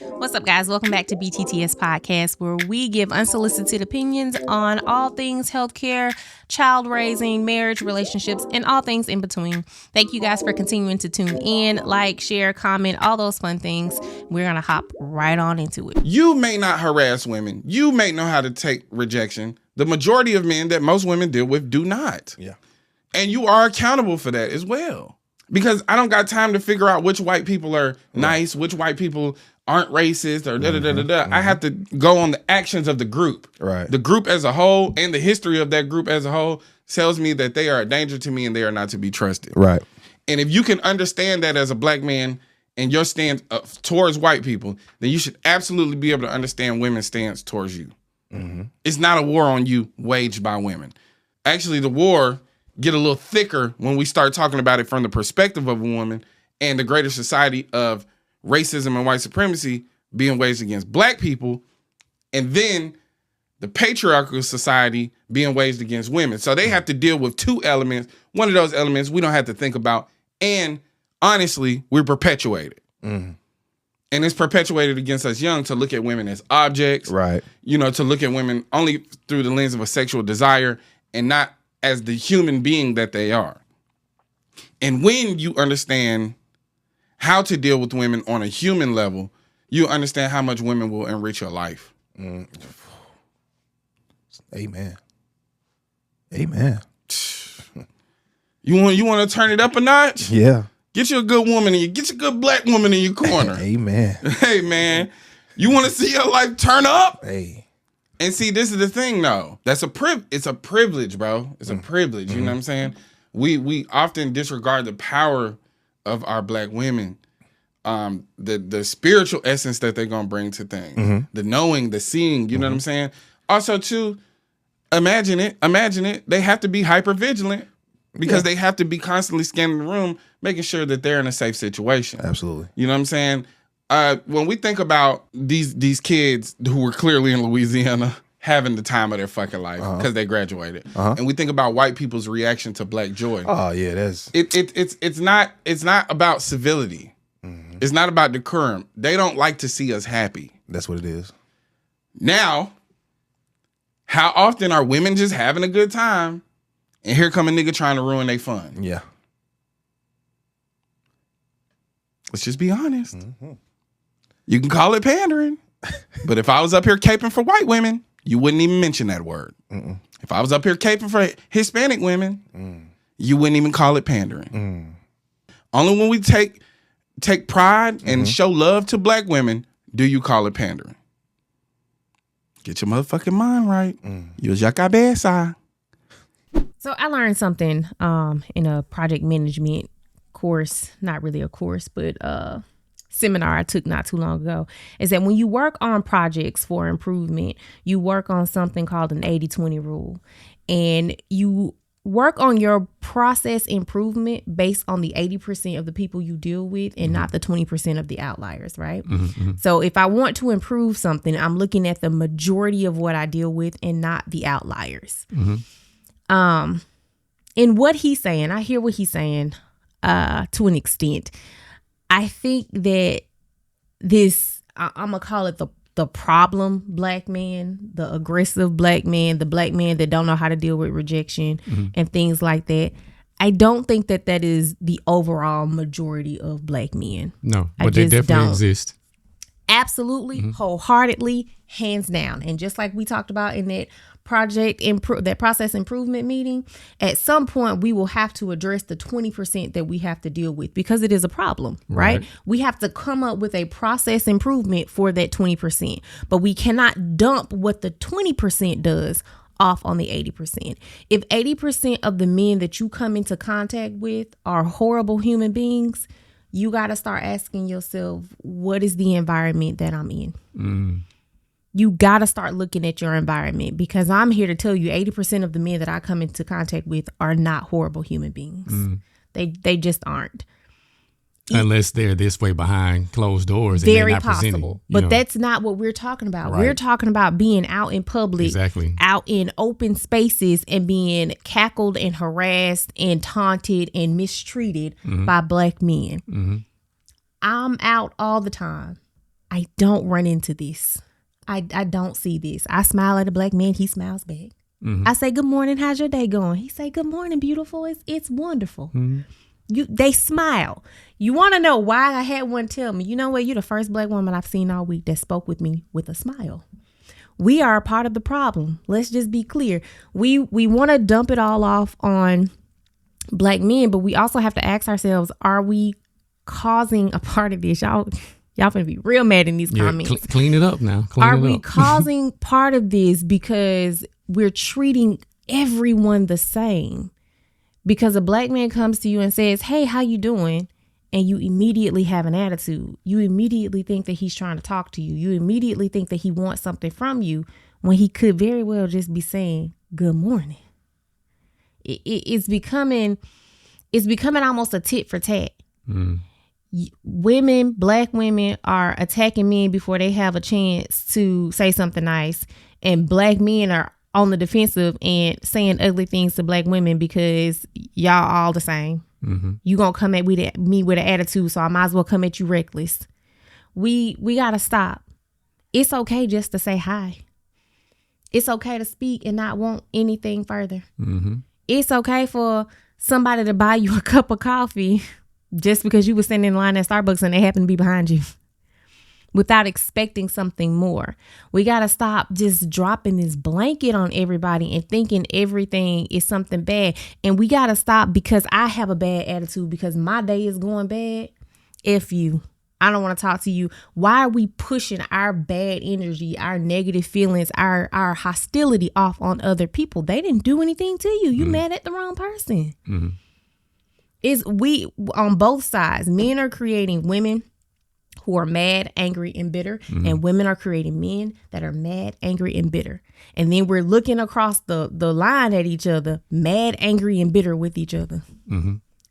What's up, guys? Welcome back to BTTS Podcast, where we give unsolicited opinions on all things healthcare, child raising, marriage, relationships, and all things in between. Thank you guys for continuing to tune in, like, share, comment, all those fun things. We're going to hop right on into it. You may not harass women. You may know how to take rejection. The majority of men that most women deal with do not. Yeah. And you are accountable for that as well. Because I don't got time to figure out which white people are nice, which white people aren't racist, or da-da-da-da-da. I have to go on the actions of the group. Right. The group as a whole and the history of that group as a whole tells me that they are a danger to me and they are not to be trusted. Right. And if you can understand that as a black man and your stance towards white people, then you should absolutely be able to understand women's stance towards you. Mm-hmm. It's not a war on you waged by women. Actually, the war get a little thicker when we start talking about it from the perspective of a woman and the greater society of racism and white supremacy being waged against black people, and then the patriarchal society being waged against women. So they have to deal with two elements. One of those elements we don't have to think about, and honestly, we're perpetuated. Mm. And it's perpetuated against us young to look at women as objects, right? You know, to look at women only through the lens of a sexual desire and not as the human being that they are. And when you understand how to deal with women on a human level, you understand how much women will enrich your life. Mm. Amen. Amen. You want to turn it up a notch? Yeah. Get you a good woman get you a good black woman in your corner. Amen. Hey, man, you want to see your life turn up? Hey. And see, this is the thing, though. It's a privilege, bro. It's a privilege. You know what I'm saying? We often disregard the power of our black women, the spiritual essence that they're gonna bring to things, the knowing, the seeing. You know what I'm saying? Also, too, imagine it. They have to be hyper vigilant because they have to be constantly scanning the room, making sure that they're in a safe situation. Absolutely. You know what I'm saying? When we think about these kids who were clearly in Louisiana having the time of their fucking life because they graduated, and we think about white people's reaction to Black joy. Oh yeah, that's it's not about civility. Mm-hmm. It's not about decorum. They don't like to see us happy. That's what it is. Now, how often are women just having a good time, and here come a nigga trying to ruin their fun? Yeah. Let's just be honest. Mm-hmm. You can call it pandering, but if I was up here caping for white women, you wouldn't even mention that word. Mm-mm. If I was up here caping for Hispanic women, you wouldn't even call it pandering. Only when we take pride and show love to black women do you call it pandering. Get your motherfucking mind right. Use your cabeza. So I learned something in a project management course, not really a course, but seminar I took not too long ago, is that when you work on projects for improvement, you work on something called an 80-20 rule. And you work on your process improvement based on the 80% of the people you deal with and not the 20% of the outliers, right? Mm-hmm. So if I want to improve something, I'm looking at the majority of what I deal with and not the outliers. Mm-hmm. And what he's saying, I hear what he's saying to an extent. I think that this, I'm going to call it the problem black man, the aggressive black man, the black man that don't know how to deal with rejection and things like that. I don't think that is the overall majority of black men. No, but they definitely exist. Absolutely, wholeheartedly, hands down. And just like we talked about in that that process improvement meeting, at some point we will have to address the 20% that we have to deal with because it is a problem, right? We have to come up with a process improvement for that 20%, but we cannot dump what the 20% does off on the 80%. If 80% of the men that you come into contact with are horrible human beings, you got to start asking yourself, what is the environment that I'm in? You got to start looking at your environment, because I'm here to tell you 80% of the men that I come into contact with are not horrible human beings. They just aren't. Unless they're this way behind closed doors. Very and possible. But that's not what we're talking about. Right. We're talking about being out in public, exactly, out in open spaces and being cackled and harassed and taunted and mistreated by black men. I'm out all the time. I don't run into this. I don't see this. I smile at a black man. He smiles back. I say, good morning. How's your day going? He say, good morning, beautiful. It's wonderful. They smile. You want to know why? I had one tell me, you know what? You're the first black woman I've seen all week that spoke with me with a smile. We are a part of the problem. Let's just be clear. We want to dump it all off on black men, but we also have to ask ourselves, are we causing a part of this? Y'all finna be real mad in these comments. Clean it up now. Are we causing part of this because we're treating everyone the same? Because a black man comes to you and says, hey, how you doing? And you immediately have an attitude. You immediately think that he's trying to talk to you. You immediately think that he wants something from you when he could very well just be saying, good morning. It's becoming almost a tit for tat. Women, black women are attacking men before they have a chance to say something nice. And black men are on the defensive and saying ugly things to black women because y'all all the same. You gonna come at me with an attitude, so I might as well come at you reckless. We gotta stop. It's okay just to say hi. It's okay to speak and not want anything further. It's okay for somebody to buy you a cup of coffee just because you were standing in line at Starbucks and they happen to be behind you, without expecting something more. We got to stop just dropping this blanket on everybody and thinking everything is something bad. And we got to stop because I have a bad attitude because my day is going bad. F you. I don't want to talk to you. Why are we pushing our bad energy, our negative feelings, our hostility off on other people? They didn't do anything to you. You mad at the wrong person. Is we on both sides. Men are creating women who are mad, angry, and bitter, and women are creating men that are mad, angry, and bitter. And then we're looking across the line at each other, mad, angry, and bitter with each other.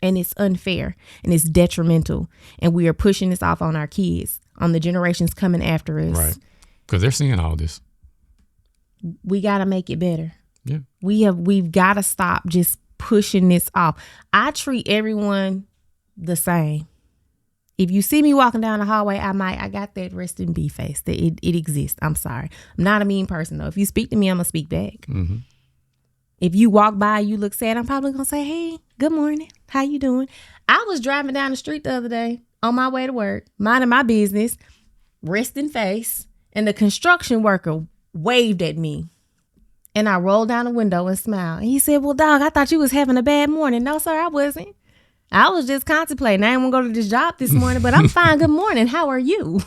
And it's unfair and it's detrimental. And we are pushing this off on our kids, on the generations coming after us. Right. Because they're seeing all this. We got to make it better. Yeah. We've got to stop just pushing this off. I treat everyone the same. If you see me walking down the hallway, I got that rest in peace face. That it exists. I'm sorry. I'm not a mean person though. If you speak to me, I'm gonna speak back. If you walk by, you look sad, I'm probably gonna say, hey, good morning. How you doing? I was driving down the street the other day on my way to work, minding my business, resting face, and the construction worker waved at me. And I rolled down the window and smiled. And he said, well, dog, I thought you was having a bad morning. No, sir, I wasn't. I was just contemplating. I didn't want to go to this job this morning, but I'm fine. Good morning. How are you?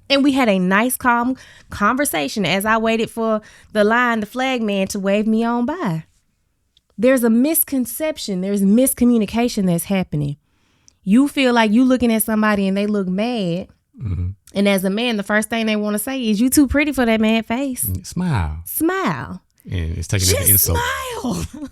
And we had a nice, calm conversation as I waited for the flag man to wave me on by. There's a misconception. There's miscommunication that's happening. You feel like you looking at somebody and they look mad. And as a man, the first thing they want to say is, you too pretty for that mad face. Smile. And it's taking it an insult. Smile.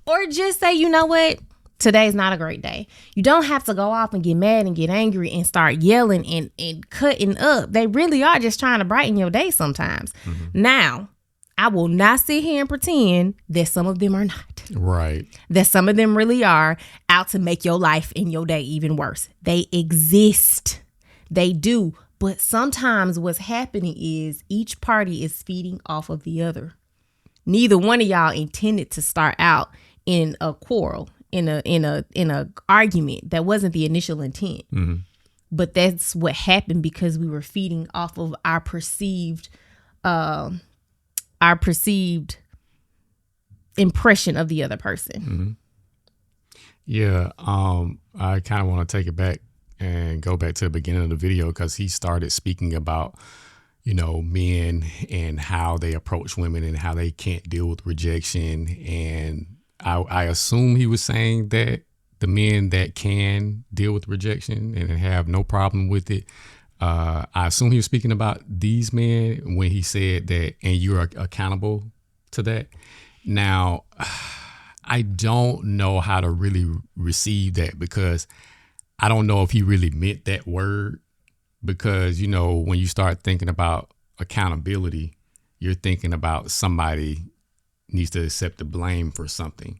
Or just say, you know what? Today's not a great day. You don't have to go off and get mad and get angry and start yelling and cutting up. They really are just trying to brighten your day sometimes. Now, I will not sit here and pretend that some of them are not. Right. That some of them really are out to make your life and your day even worse. They exist. They do. But sometimes what's happening is each party is feeding off of the other. Neither one of y'all intended to start out in a quarrel. In a argument. That wasn't the initial intent. But that's what happened because we were feeding off of our perceived impression of the other person. Yeah. I kind of want to take it back and go back to the beginning of the video because he started speaking about, men and how they approach women and how they can't deal with rejection. And I assume he was saying that the men that can deal with rejection and have no problem with it, I assume he was speaking about these men when he said that, and you're accountable to that. Now, I don't know how to really receive that because I don't know if he really meant that word because, when you start thinking about accountability, you're thinking about somebody needs to accept the blame for something.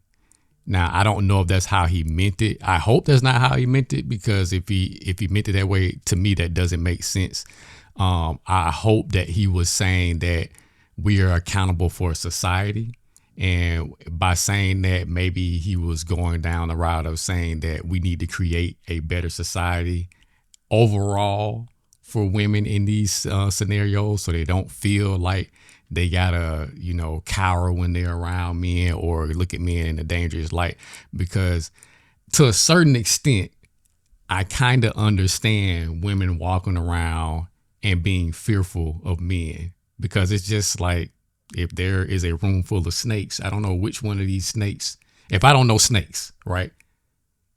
Now, I don't know if that's how he meant it. I hope that's not how he meant it because if he meant it that way, to me, that doesn't make sense. I hope that he was saying that we are accountable for society. And by saying that, maybe he was going down the route of saying that we need to create a better society overall for women in these scenarios, so they don't feel like they gotta, cower when they're around men or look at men in a dangerous light. Because to a certain extent, I kind of understand women walking around and being fearful of men, because it's just like, if there is a room full of snakes, I don't know which one of these snakes. If I don't know snakes, right,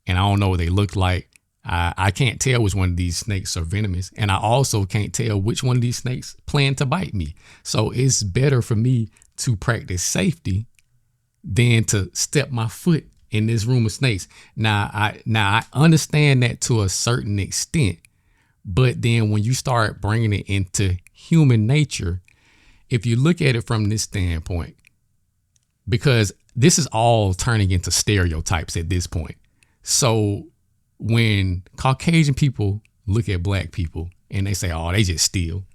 and I don't know what they look like, I can't tell which one of these snakes are venomous. And I also can't tell which one of these snakes plan to bite me. So it's better for me to practice safety than to step my foot in this room of snakes. Now I understand that to a certain extent, but then when you start bringing it into human nature, if you look at it from this standpoint, because this is all turning into stereotypes at this point. So when Caucasian people look at black people and they say, oh, they just steal.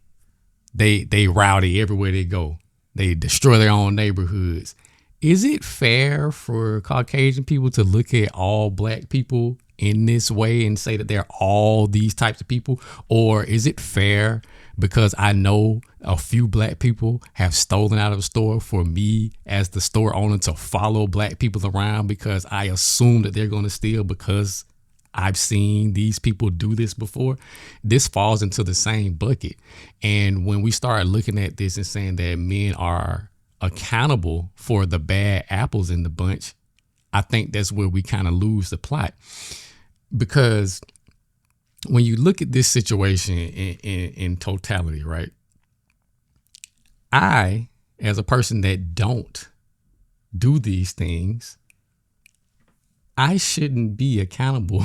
They rowdy everywhere they go. They destroy their own neighborhoods. Is it fair for Caucasian people to look at all black people in this way and say that they're all these types of people? Or is it fair because I know a few black people have stolen out of the store for me as the store owner to follow black people around because I assume that they're going to steal because I've seen these people do this before? This falls into the same bucket. And when we start looking at this and saying that men are accountable for the bad apples in the bunch, I think that's where we kind of lose the plot. Because when you look at this situation in totality, right? I, as a person that don't do these things, I shouldn't be accountable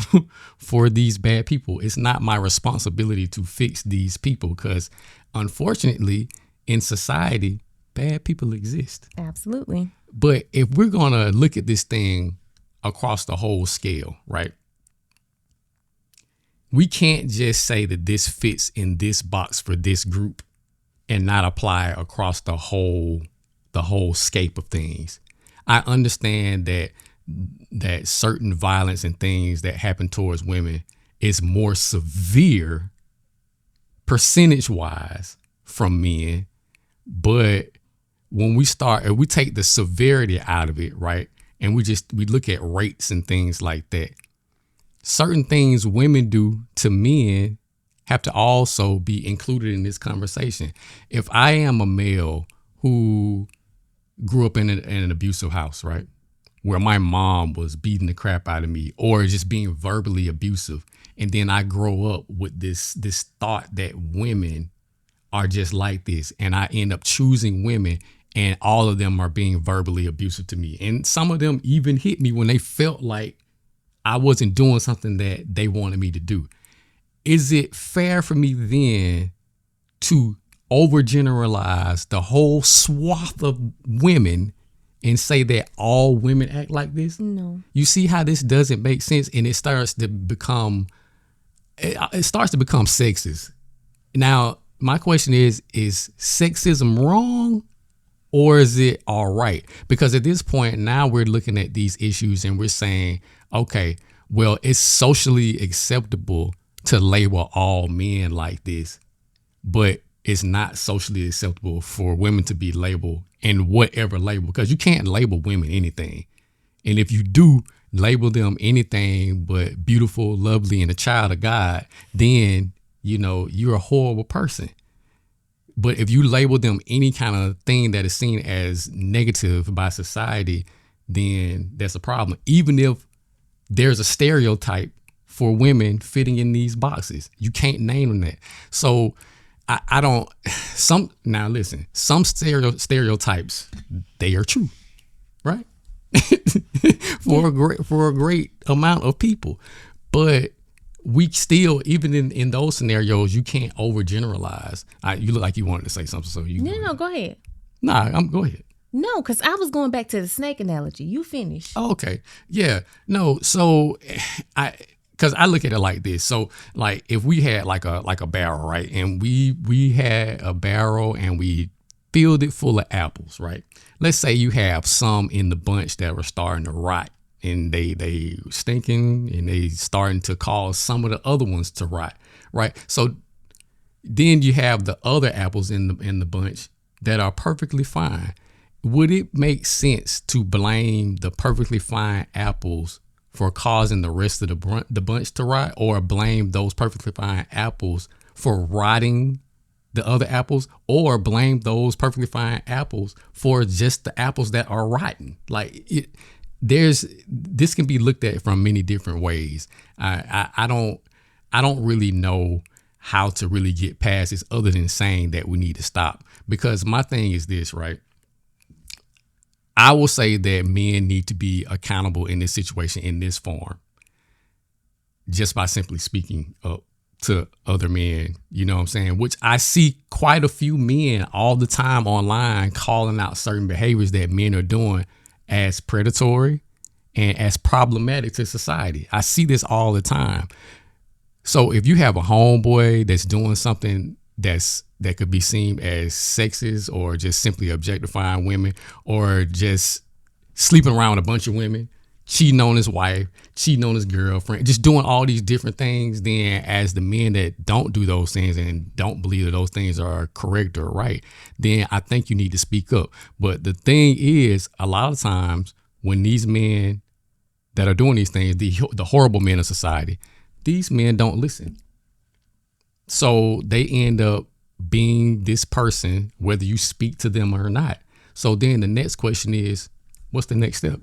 for these bad people. It's not my responsibility to fix these people, because unfortunately in society, bad people exist. Absolutely. But if we're going to look at this thing across the whole scale, right? We can't just say that this fits in this box for this group and not apply across the whole scape of things. I understand that certain violence and things that happen towards women is more severe percentage wise from men. But when we take the severity out of it, right? And we look at rates and things like that. Certain things women do to men have to also be included in this conversation. If I am a male who grew up in an abusive house, right, where my mom was beating the crap out of me or just being verbally abusive, and then I grow up with this thought that women are just like this, and I end up choosing women, and all of them are being verbally abusive to me, and some of them even hit me when they felt like I wasn't doing something that they wanted me to do. Is it fair for me then to overgeneralize the whole swath of women and say that all women act like this? No. You see how this doesn't make sense, and it starts to become sexist. Now, my question is sexism wrong, or is it all right? Because at this point now we're looking at these issues and we're saying, okay, well, it's socially acceptable to label all men like this, but it's not socially acceptable for women to be labeled in whatever label, because you can't label women anything. And if you do label them anything but beautiful, lovely, and a child of God, then, you're a horrible person. But if you label them any kind of thing that is seen as negative by society, then that's a problem. Even if there's a stereotype for women fitting in these boxes, you can't name them that. So now listen, some stereotypes, they are true, right? for a great amount of people. But we still, even in those scenarios, you can't overgeneralize. You look like you wanted to say something, so you. No, go ahead. Nah, go ahead. No, because I was going back to the snake analogy. You finish. Oh, okay. Yeah. No. So because I look at it like this. So like if we had like a barrel, right, and we had a barrel and we filled it full of apples, right? Let's say you have some in the bunch that were starting to rot, and they stinking, and they starting to cause some of the other ones to rot, right? So then you have the other apples in the bunch that are perfectly fine. Would it make sense to blame the perfectly fine apples for causing the rest of the bunch to rot, or blame those perfectly fine apples for rotting the other apples, or blame those perfectly fine apples for just the apples that are rotten? Like this can be looked at from many different ways. I don't really know how to really get past this other than saying that we need to stop, because my thing is this, right? I will say that men need to be accountable in this situation in this form, just by simply speaking up to other men, you know what I'm saying? Which I see quite a few men all the time online calling out certain behaviors that men are doing as predatory and as problematic to society. I see this all the time. So if you have a homeboy that's doing something that could be seen as sexist, or just simply objectifying women, or just sleeping around with a bunch of women, cheating on his wife, cheating on his girlfriend, just doing all these different things, then as the men that don't do those things and don't believe that those things are correct or right, then I think you need to speak up. But the thing is, a lot of times when these men that are doing these things, the horrible men of society, these men don't listen. So they end up being this person, whether you speak to them or not. So then the next question is, what's the next step?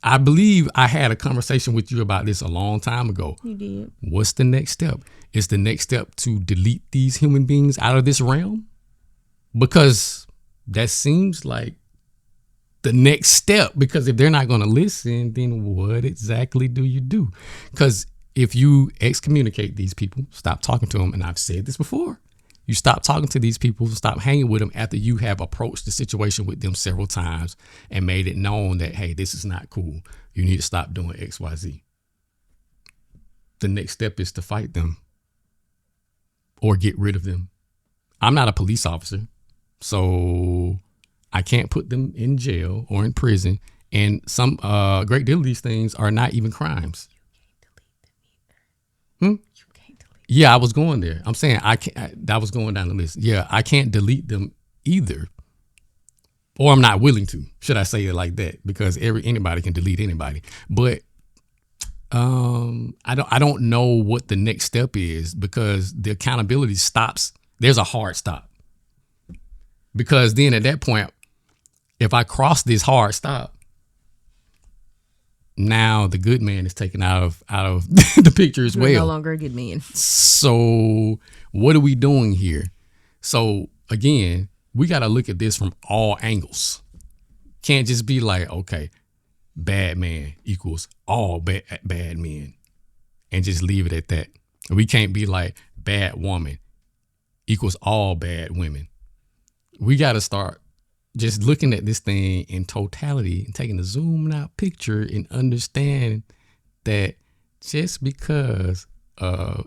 I believe I had a conversation with you about this a long time ago. You did. What's the next step? Is the next step to delete these human beings out of this realm? Because that seems like the next step, because if they're not going to listen, then what exactly do you do? Because if you excommunicate these people, stop talking to them, and I've said this before, you stop talking to these people, stop hanging with them after you have approached the situation with them several times and made it known that, hey, this is not cool. You need to stop doing X, Y, Z. The next step is to fight them or get rid of them. I'm not a police officer, so I can't put them in jail or in prison. And some great deal of these things are not even crimes. Yeah, I was going there. I'm saying I was going down the list. Yeah, I can't delete them either, or I'm not willing to. Should I say it like that? Because anybody can delete anybody. But I don't know what the next step is, because the accountability stops. There's a hard stop, because then at that point, if I cross this hard stop, now the good man is taken out of the picture as well. You're no longer a good man. So what are we doing here? So again, we got to look at this from all angles. Can't just be like, okay, bad man equals all bad men, and just leave it at that. We can't be like bad woman equals all bad women. We got to start just looking at this thing in totality and taking a zoomed out picture and understand that just because a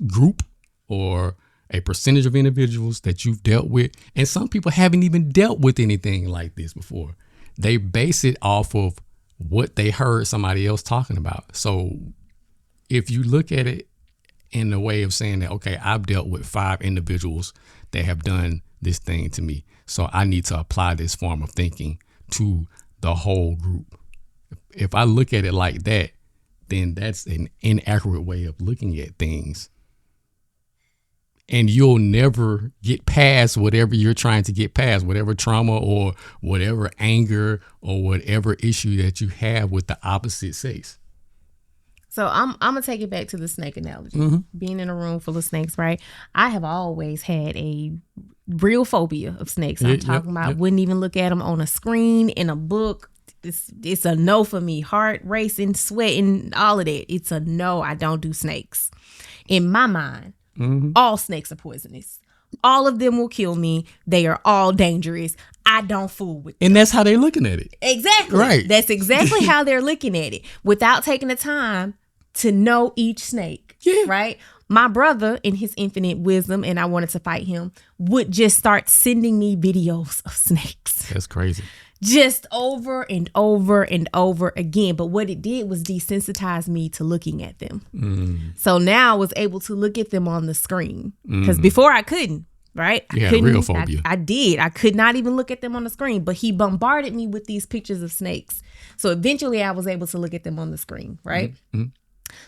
group or a percentage of individuals that you've dealt with, and some people haven't even dealt with anything like this before, they base it off of what they heard somebody else talking about. So if you look at it in the way of saying that, okay, I've dealt with 5 individuals that have done this thing to me, so I need to apply this form of thinking to the whole group. If I look at it like that, then that's an inaccurate way of looking at things. And you'll never get past whatever you're trying to get past, whatever trauma or whatever anger or whatever issue that you have with the opposite sex. So I'm gonna take it back to the snake analogy. Mm-hmm. Being in a room full of snakes, right? I have always had a real phobia of snakes. I'm talking about wouldn't even look at them on a screen, in a book. It's a no for me. Heart racing, sweating, all of that. It's a no. I don't do snakes. In my mind, all snakes are poisonous. All of them will kill me. They are all dangerous. I don't fool with them. And that's how they're looking at it. Exactly. Right. That's exactly how they're looking at it without taking the time to know each snake. Yeah. Right. My brother, in his infinite wisdom, and I wanted to fight him, would just start sending me videos of snakes. That's crazy. Just over and over and over again. But what it did was desensitize me to looking at them. So now I was able to look at them on the screen. Because before I couldn't. Right? You I had couldn't, real phobia. I did. I could not even look at them on the screen, but he bombarded me with these pictures of snakes. So eventually I was able to look at them on the screen, right?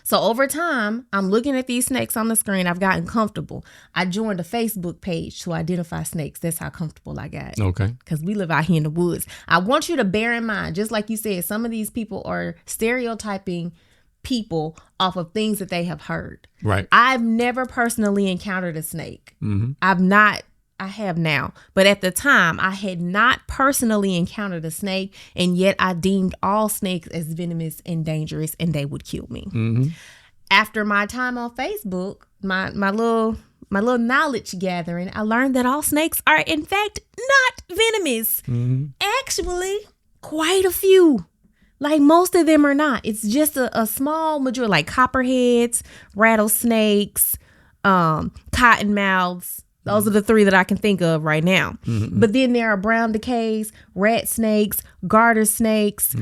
So over time, I'm looking at these snakes on the screen. I've gotten comfortable. I joined a Facebook page to identify snakes. That's how comfortable I got. Okay. Because we live out here in the woods. I want you to bear in mind, just like you said, some of these people are stereotyping people off of things that they have heard. Right. I've never personally encountered a snake. I have now. But at the time, I had not personally encountered a snake, and yet I deemed all snakes as venomous and dangerous, and they would kill me. After my time on Facebook, my little knowledge gathering, I learned that all snakes are in fact not venomous. Actually, quite a few. Like most of them are not. It's just a small majority, like copperheads, rattlesnakes, cottonmouths. Those are the three that I can think of right now. But then there are brown decays, rat snakes, garter snakes,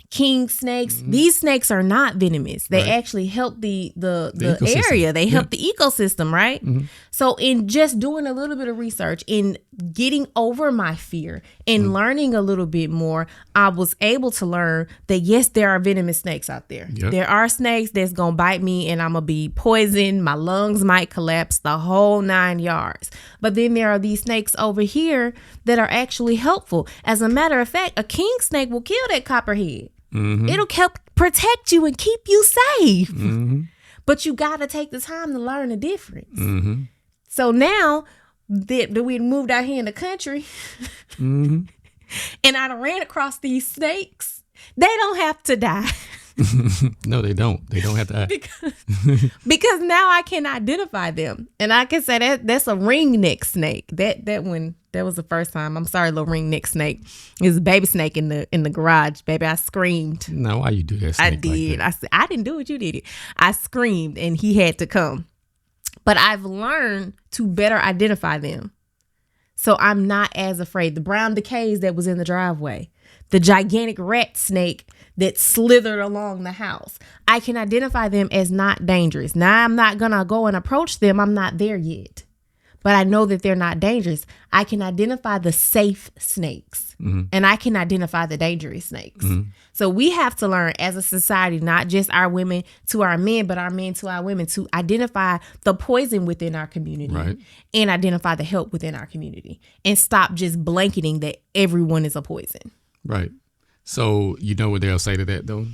king snakes. These snakes are not venomous. They actually help the area. They help the ecosystem, right? So in just doing a little bit of research, in getting over my fear and learning a little bit more, I was able to learn that yes, there are venomous snakes out there. There are snakes that's gonna bite me and I'm gonna be poisoned. My lungs might collapse, the whole 9 yards. But then there are these snakes over here that are actually helpful. As a matter of fact, a king snake will kill that copperhead. It'll help protect you and keep you safe. But you got to take the time to learn the difference. So now that we moved out here in the country and I done ran across these snakes, they don't have to die. No, they don't. They don't have to. because now I can identify them. And I can say that's a ringneck snake. That one, that was the first time. I'm sorry, little ringneck snake. It was a baby snake in the garage. Baby, I screamed. No, why you do that? I did. Like that? I didn't do it. You did it. I screamed and he had to come. But I've learned to better identify them. So I'm not as afraid. The brown decays that was in the driveway, the gigantic rat snake that slithered along the house, I can identify them as not dangerous. Now I'm not going to go and approach them. I'm not there yet. But I know that they're not dangerous. I can identify the safe snakes and I can identify the dangerous snakes. So we have to learn as a society, not just our women to our men, but our men to our women, to identify the poison within our community and identify the help within our community and stop just blanketing that everyone is a poison. Right. So you know what they'll say to that though?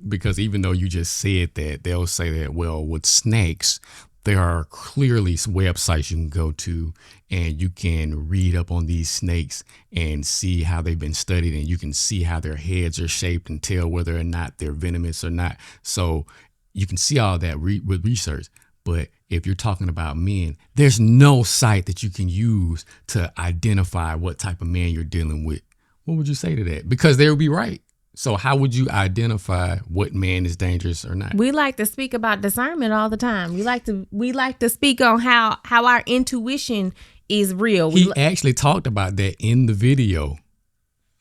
Because even though you just said that, they'll say that, well, with snakes, there are clearly some websites you can go to and you can read up on these snakes and see how they've been studied, and you can see how their heads are shaped and tell whether or not they're venomous or not. So you can see all that with research. But if you're talking about men, there's no site that you can use to identify what type of man you're dealing with. What would you say to that? Because they would be right. So how would you identify what man is dangerous or not? We like to speak about discernment all the time. We like to speak on how our intuition is real. He actually talked about that in the video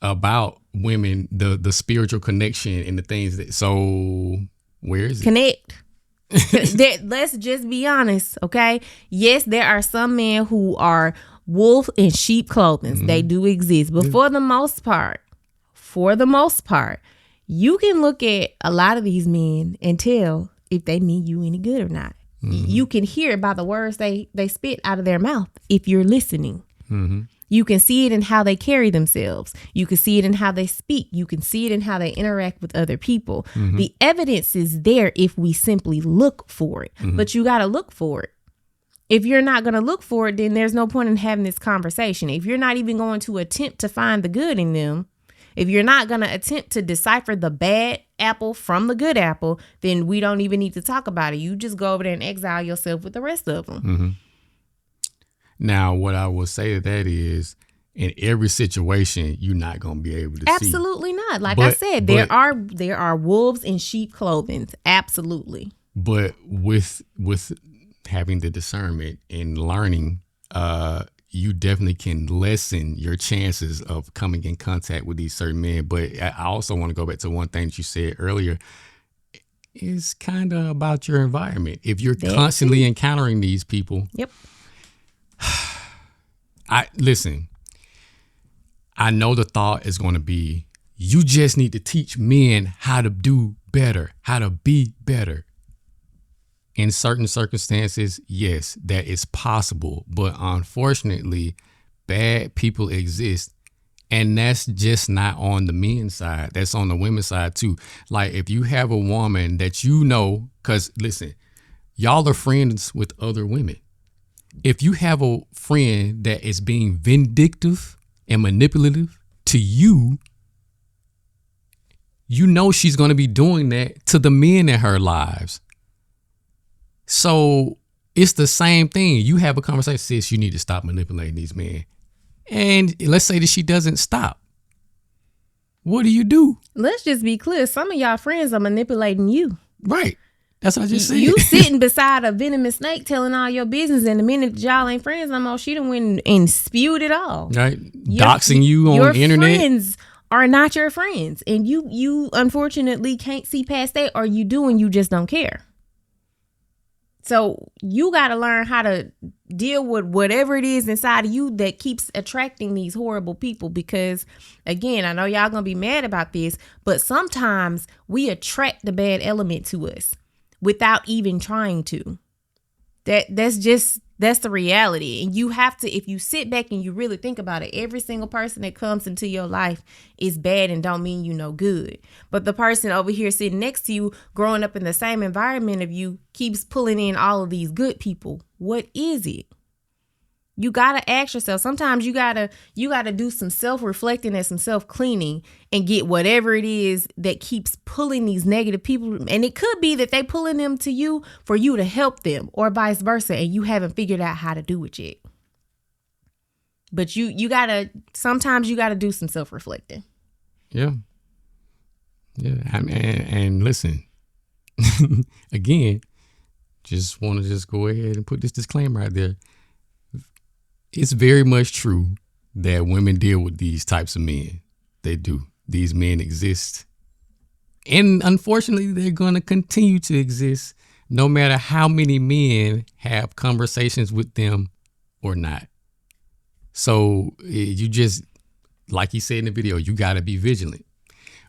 about women, the spiritual connection and the things that. So where is it? Connect. Let's just be honest, okay? Yes, there are some men who are wolf in sheep clothing. They do exist, but for the most part, you can look at a lot of these men and tell if they mean you any good or not. You can hear by the words they spit out of their mouth if you're listening. You can see it in how they carry themselves. You can see it in how they speak. You can see it in how they interact with other people. The evidence is there if we simply look for it. But you got to look for it. If you're not going to look for it, then there's no point in having this conversation. If you're not even going to attempt to find the good in them, if you're not going to attempt to decipher the bad apple from the good apple, then we don't even need to talk about it. You just go over there and exile yourself with the rest of them. Now, what I will say to that is in every situation, you're not going to be able to see. Absolutely not. Like I said, there are wolves in sheep clothing. Absolutely. But with having the discernment and learning, you definitely can lessen your chances of coming in contact with these certain men. But I also want to go back to one thing that you said earlier. It's kind of about your environment. If you're constantly encountering these people. Yep. Listen, I know the thought is going to be, you just need to teach men how to do better, how to be better. In certain circumstances, yes, that is possible. But unfortunately, bad people exist. And that's just not on the men's side. That's on the women's side too. Like if you have a woman that you know, because listen, y'all are friends with other women. If you have a friend that is being vindictive and manipulative to you, you know she's going to be doing that to the men in her lives. So it's the same thing. You have a conversation, sis, you need to stop manipulating these men. And let's say that she doesn't stop. What do? Let's just be clear. Some of y'all friends are manipulating you. Right. That's what I just said. You sitting beside a venomous snake telling all your business, and the minute y'all ain't friends no more, she done went and spewed it all. Right. Doxing you on the internet. Your friends are not your friends. And you unfortunately can't see past that, or you do and you just don't care. So you got to learn how to deal with whatever it is inside of you that keeps attracting these horrible people. Because, again, I know y'all going to be mad about this, but sometimes we attract the bad element to us without even trying to. That's the reality. And you have to, if you sit back and you really think about it, every single person that comes into your life is bad and don't mean you no good. But the person over here sitting next to you, growing up in the same environment of you, keeps pulling in all of these good people. What is it? You got to ask yourself. Sometimes you got to do some self-reflecting and some self-cleaning and get whatever it is that keeps pulling these negative people. And it could be that they pulling them to you for you to help them, or vice versa, and you haven't figured out how to do it yet. But sometimes you got to do some self-reflecting. Yeah. Yeah. And listen, again, just want to go ahead and put this disclaimer out there. It's very much true that women deal with these types of men. They do. These men exist. And unfortunately, they're going to continue to exist no matter how many men have conversations with them or not. So you just, like he said in the video, you got to be vigilant.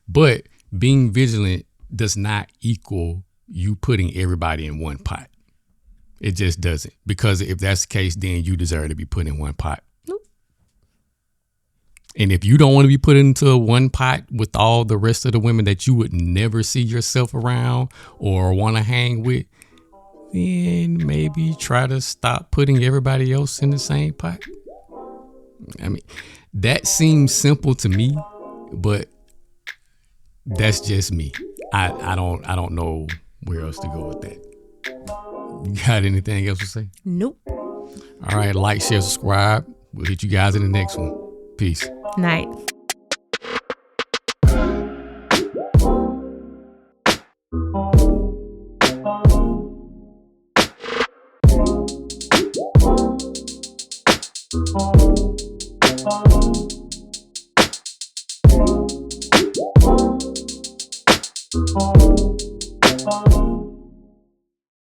But being vigilant does not equal you putting everybody in one pot. It just doesn't. Because if that's the case, then you deserve to be put in one pot. Nope. And if you don't want to be put into one pot with all the rest of the women that you would never see yourself around or want to hang with, then maybe try to stop putting everybody else in the same pot. I mean, that seems simple to me, but that's just me. I don't know where else to go with that. You got anything else to say? Nope. All right, like, share, subscribe. We'll hit you guys in the next one. Peace. Night.